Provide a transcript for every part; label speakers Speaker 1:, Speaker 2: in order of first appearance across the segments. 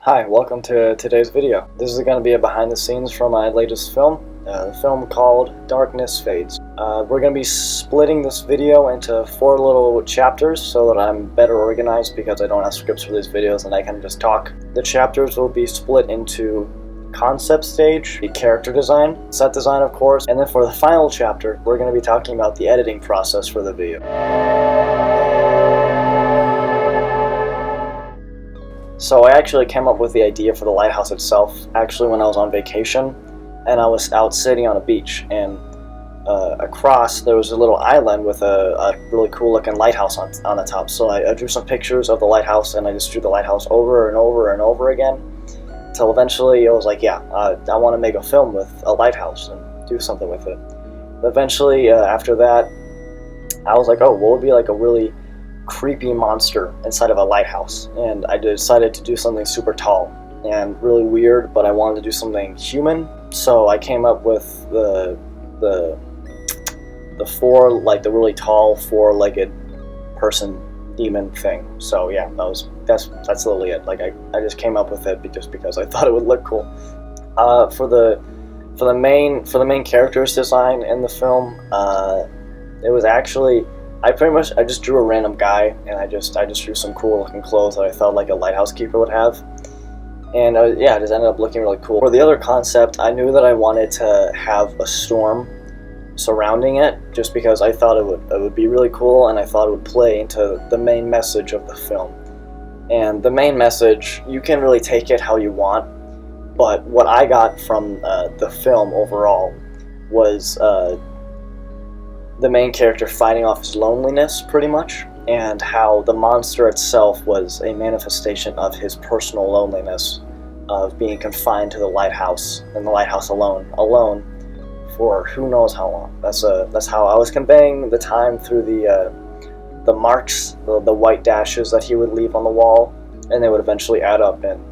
Speaker 1: Hi, welcome to today's video. This is going to be a behind the scenes from my latest film, a film called Darkness Fades. We're going to be splitting this video into 4 little chapters so that I'm better organized because I don't have scripts for these videos and I can just talk. The chapters will be split into concept stage, the character design, set design of course, and then for the final chapter we're going to be talking about the editing process for the video. So I actually came up with the idea for the lighthouse itself actually when I was on vacation, and I was out sitting on a beach, and across there was a little island with a really cool looking lighthouse on the top. So I drew some pictures of the lighthouse, and I just drew the lighthouse over and over and over again until eventually I was like, yeah, I want to make a film with a lighthouse and do something with it. Eventually after that I was like, oh, what would be like a really creepy monster inside of a lighthouse? And I decided to do something super tall and really weird, but I wanted to do something human. So I came up with the the really tall 4-legged person demon thing. So yeah, that's literally it. Like I just came up with it just because I thought it would look cool. For the main characters design in the film, it was actually I just drew a random guy, and I just drew some cool looking clothes that I felt like a lighthouse keeper would have, and yeah, it just ended up looking really cool. For the other concept, I knew that I wanted to have a storm surrounding it, just because I thought it would be really cool, and I thought it would play into the main message of the film. And the main message, you can really take it how you want, but what I got from the film overall was the main character fighting off his loneliness, pretty much, and how the monster itself was a manifestation of his personal loneliness, of being confined to the lighthouse, and the lighthouse alone for who knows how long. That's how I was conveying the time through the marks, the white dashes that he would leave on the wall, and they would eventually add up, and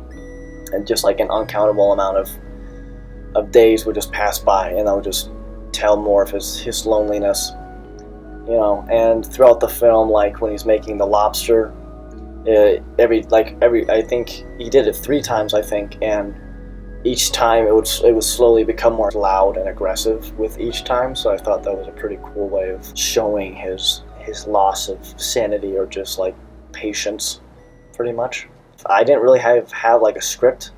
Speaker 1: just like an uncountable amount of days would just pass by, and I would just tell more of his loneliness, you know. And throughout the film, like when he's making the lobster, I think he did it 3 times, I think, and each time it would slowly become more loud and aggressive with each time. So I thought that was a pretty cool way of showing his loss of sanity, or just like patience, pretty much. I didn't really have like a script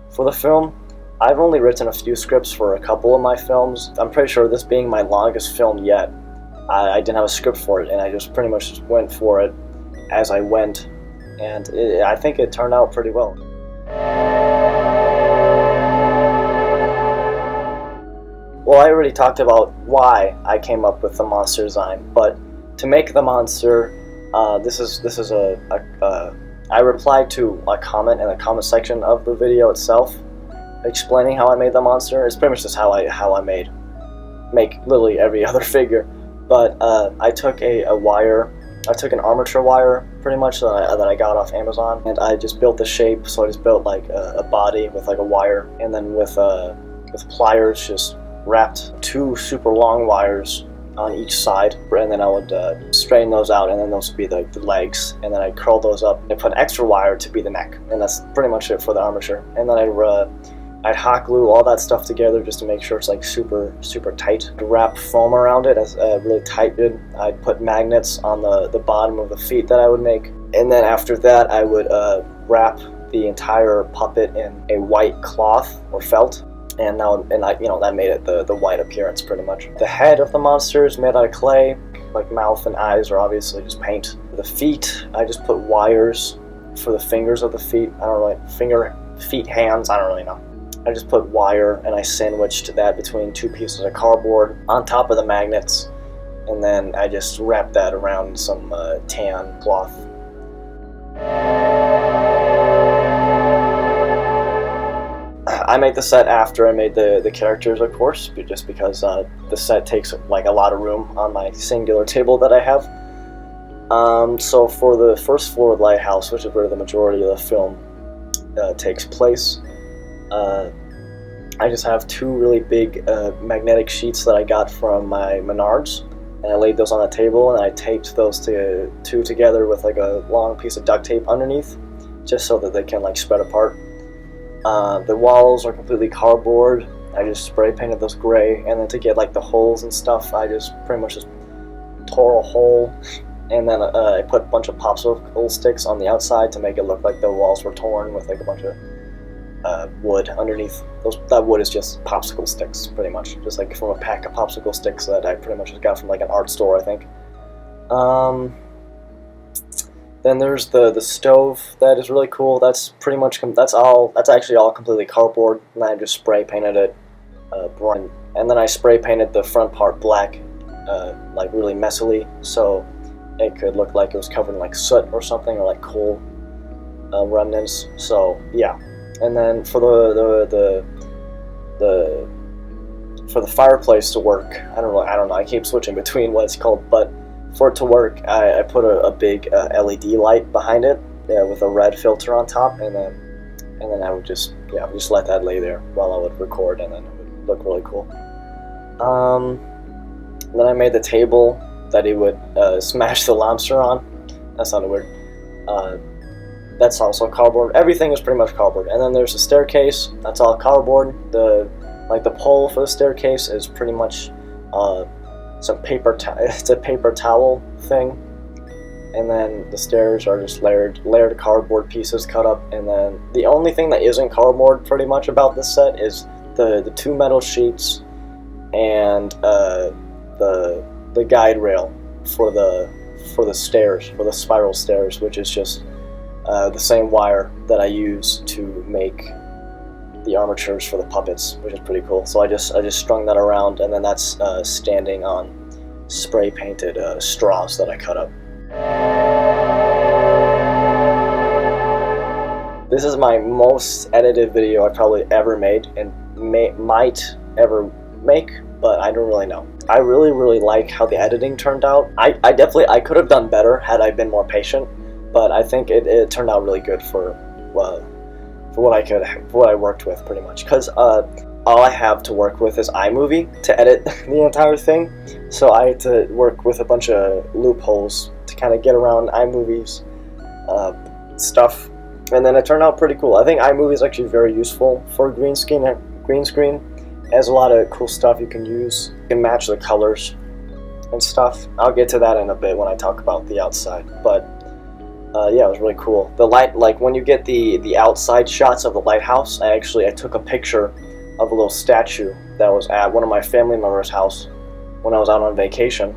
Speaker 1: for the film. I've only written a few scripts for a couple of my films. I'm pretty sure this being my longest film yet, I didn't have a script for it, and I just pretty much just went for it as I went, and I think it turned out pretty well. Well, I already talked about why I came up with the monster design, but to make the monster, I replied to a comment in the comment section of the video itself, explaining how I made the monster. It's pretty much just how I make literally every other figure. But I took I took an armature wire, pretty much, that I got off Amazon, and I just built the shape. So I just built like a body with like a wire, and then with pliers just wrapped 2 super long wires on each side, and then I would straighten those out, and then those would be the legs, and then I'd curl those up and put an extra wire to be the neck, and that's pretty much it for the armature. And then I'd hot glue all that stuff together just to make sure it's like super tight. I'd wrap foam around it as really tight. I'd put magnets on the bottom of the feet that I would make, and then after that I would wrap the entire puppet in a white cloth or felt, and that made it the white appearance pretty much. The head of the monster is made out of clay. Like mouth and eyes are obviously just paint. The feet, I just put wires for the fingers of the feet. I don't really feet, hands, I don't really know. I just put wire, and I sandwiched that between 2 pieces of cardboard on top of the magnets, and then I just wrapped that around some tan cloth. I made the set after I made the characters, of course, just because the set takes like a lot of room on my singular table that I have. So for the first floor of the lighthouse, which is where the majority of the film takes place, I just have 2 really big magnetic sheets that I got from my Menards, and I laid those on the table, and I taped those 2 together with like a long piece of duct tape underneath, just so that they can like spread apart. The walls are completely cardboard. I just spray painted those gray, and then to get like the holes and stuff, I just pretty much just tore a hole, and then I put a bunch of popsicle sticks on the outside to make it look like the walls were torn with like a bunch of wood underneath. That wood is just popsicle sticks, pretty much, just like from a pack of popsicle sticks that I pretty much just got from like an art store, I think. Then there's the stove that is really cool. That's pretty much that's actually all completely cardboard, and I just spray painted it brown, and then I spray painted the front part black, like really messily, so it could look like it was covered in like soot or something, or like coal remnants. So yeah. And then for the fireplace to work, I don't know. I keep switching between what it's called, but for it to work, I put a big LED light behind it, with a red filter on top, and then I would just let that lay there while I would record, and then it would look really cool. Then I made the table that he would smash the lobster on. That sounded weird. That's also cardboard. Everything is pretty much cardboard. And then there's a staircase. That's all cardboard. The pole for the staircase is pretty much some paper. It's a paper towel thing. And then the stairs are just layered cardboard pieces cut up. And then the only thing that isn't cardboard pretty much about this set is the 2 metal sheets and the guide rail for the stairs, for the spiral stairs, which is just the same wire that I use to make the armatures for the puppets, which is pretty cool. So I just strung that around, and then that's standing on spray painted straws that I cut up. This is my most edited video I've probably ever made, and might ever make, but I don't really know. I really like how the editing turned out. I could have done better had I been more patient, but I think it turned out really good for what I worked with, pretty much. Because all I have to work with is iMovie to edit the entire thing, so I had to work with a bunch of loopholes to kind of get around iMovie's stuff, and then it turned out pretty cool. I think iMovie is actually very useful for green screen. It has a lot of cool stuff you can use. You can match the colors and stuff. I'll get to that in a bit when I talk about the outside, but yeah, it was really cool. The light, like when you get the outside shots of the lighthouse, I took a picture of a little statue that was at one of my family members' house when I was out on vacation.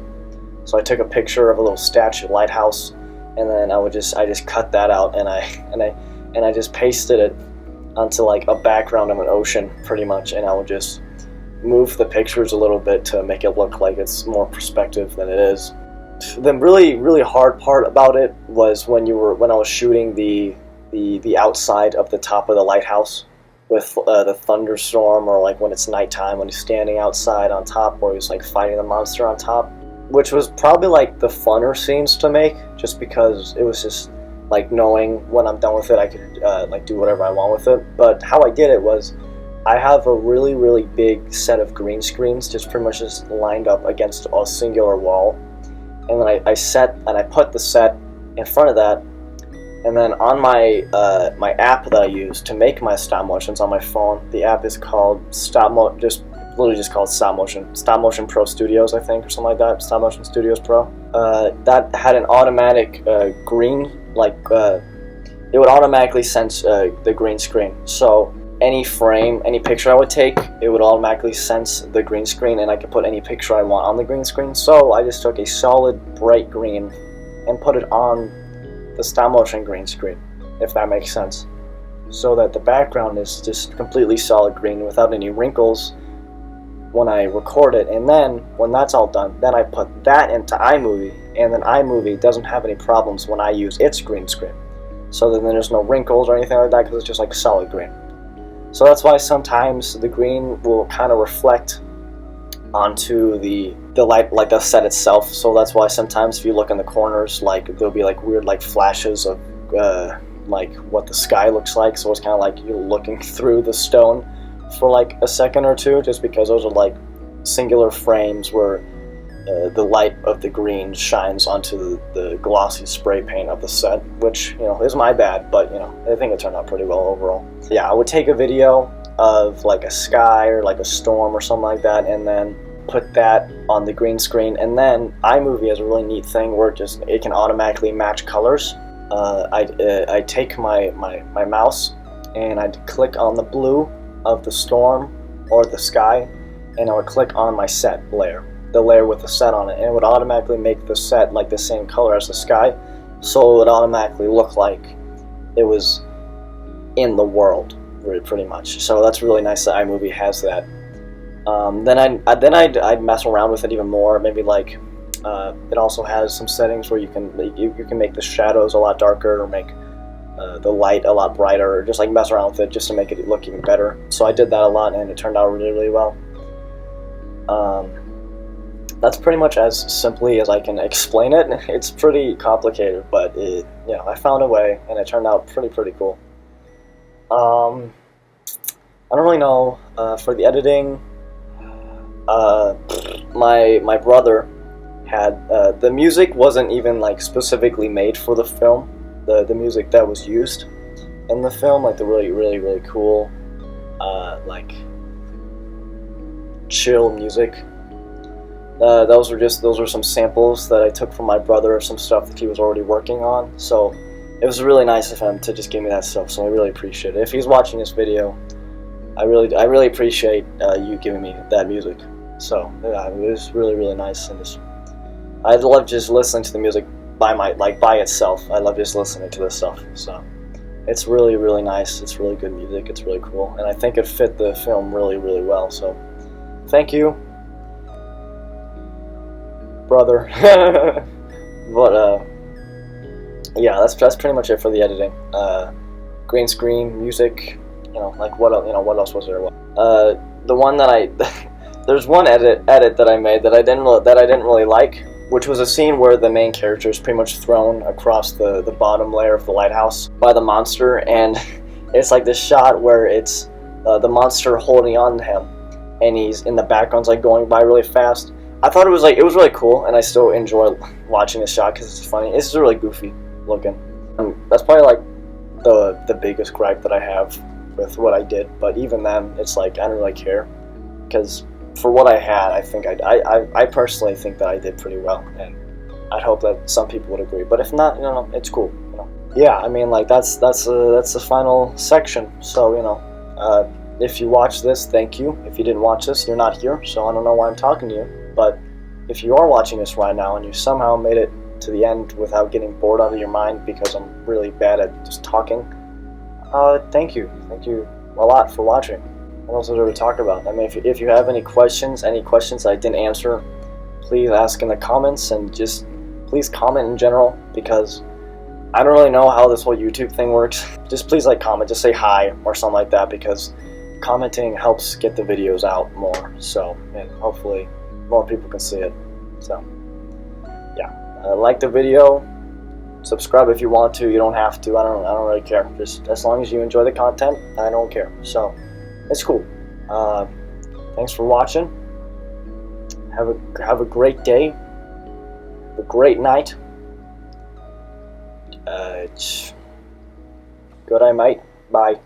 Speaker 1: So I took a picture of a little statue lighthouse, and then I just cut that out, and I just pasted it onto like a background of an ocean, pretty much, and I would just move the pictures a little bit to make it look like it's more perspective than it is. The really hard part about it was when I was shooting the outside of the top of the lighthouse with the thunderstorm, or like when it's nighttime when he's standing outside on top, or he's like fighting the monster on top, which was probably like the funner scenes to make, just because it was just like knowing when I'm done with it I could like do whatever I want with it. But how I did it was I have a really big set of green screens just pretty much just lined up against a singular wall. And then I put the set in front of that, and then on my my app that I use to make my stop motions on my phone, the app is called Stop Motion Pro Studios, I think, or something like that. Stop Motion Studios Pro. That had an automatic green, like it would automatically sense the green screen. So any frame, any picture I would take, it would automatically sense the green screen, and I could put any picture I want on the green screen. So I just took a solid bright green and put it on the stop motion green screen, if that makes sense, so that the background is just completely solid green without any wrinkles when I record it. And then when that's all done, then I put that into iMovie, and then iMovie doesn't have any problems when I use its green screen, so then there's no wrinkles or anything like that, because it's just like solid green. So that's why sometimes the green will kind of reflect onto the light, like the set itself. So that's why sometimes if you look in the corners, like there'll be like weird like flashes of like what the sky looks like. So it's kind of like you're looking through the stone for like a second or two, just because those are like singular frames where the light of the green shines onto the glossy spray paint of the set, which, you know, is my bad, but, you know, I think it turned out pretty well overall. Yeah, I would take a video of like a sky or like a storm or something like that, and then put that on the green screen, and then iMovie has a really neat thing where it can automatically match colors. I take my mouse and I'd click on the blue of the storm or the sky, and I would click on my set layer, the layer with the set on it, and it would automatically make the set like the same color as the sky, so it would automatically look like it was in the world, pretty much. So that's really nice that iMovie has that. Then I'd mess around with it even more. Maybe like it also has some settings where you can make the shadows a lot darker, or make the light a lot brighter, or just like mess around with it just to make it look even better. So I did that a lot, and it turned out really, really well. That's pretty much as simply as I can explain it. It's pretty complicated, but you know, I found a way, and it turned out pretty cool. I don't really know for the editing. My brother had the music wasn't even like specifically made for the film. The music that was used in the film, like the really cool like chill music, those were some samples that I took from my brother of some stuff that he was already working on. So it was really nice of him to just give me that stuff, so I really appreciate it. If he's watching this video, I really appreciate you giving me that music. So yeah, it was really nice, and I love just listening to the music by itself. I love just listening to this stuff. So it's really nice. It's really good music. It's really cool, and I think it fit the film really well. So thank you, brother. But yeah, that's pretty much it for the editing. Green screen, music. You know, like what else was there? The one that there's one edit that I made that I didn't really like, which was a scene where the main character is pretty much thrown across the bottom layer of the lighthouse by the monster, and it's like this shot where it's the monster holding on to him, and he's in the background's like going by really fast. I thought it was really cool, and I still enjoy watching this shot because it's funny. It's just really goofy looking. That's probably like the biggest gripe that I have with what I did, but even then, it's like I don't really care, because for what I had, I think I personally think that I did pretty well, and I'd hope that some people would agree. But if not, you know, it's cool. You know, yeah. I mean, like that's the final section. So you know, if you watch this, thank you. If you didn't watch this, you're not here, so I don't know why I'm talking to you. But if you are watching this right now and you somehow made it to the end without getting bored out of your mind because I'm really bad at just talking, thank you a lot for watching. What else is there to talk about? I mean, if you have any questions I didn't answer, please ask in the comments, and just please comment in general, because I don't really know how this whole YouTube thing works. Just please comment, just say hi or something like that, because commenting helps get the videos out more, so, and hopefully more people can see it. So yeah, like the video, subscribe if you want to. You don't have to. I don't really care. Just as long as you enjoy the content, I don't care. So it's cool. Thanks for watching. Have a great day. A great night. Good night, mate. Bye.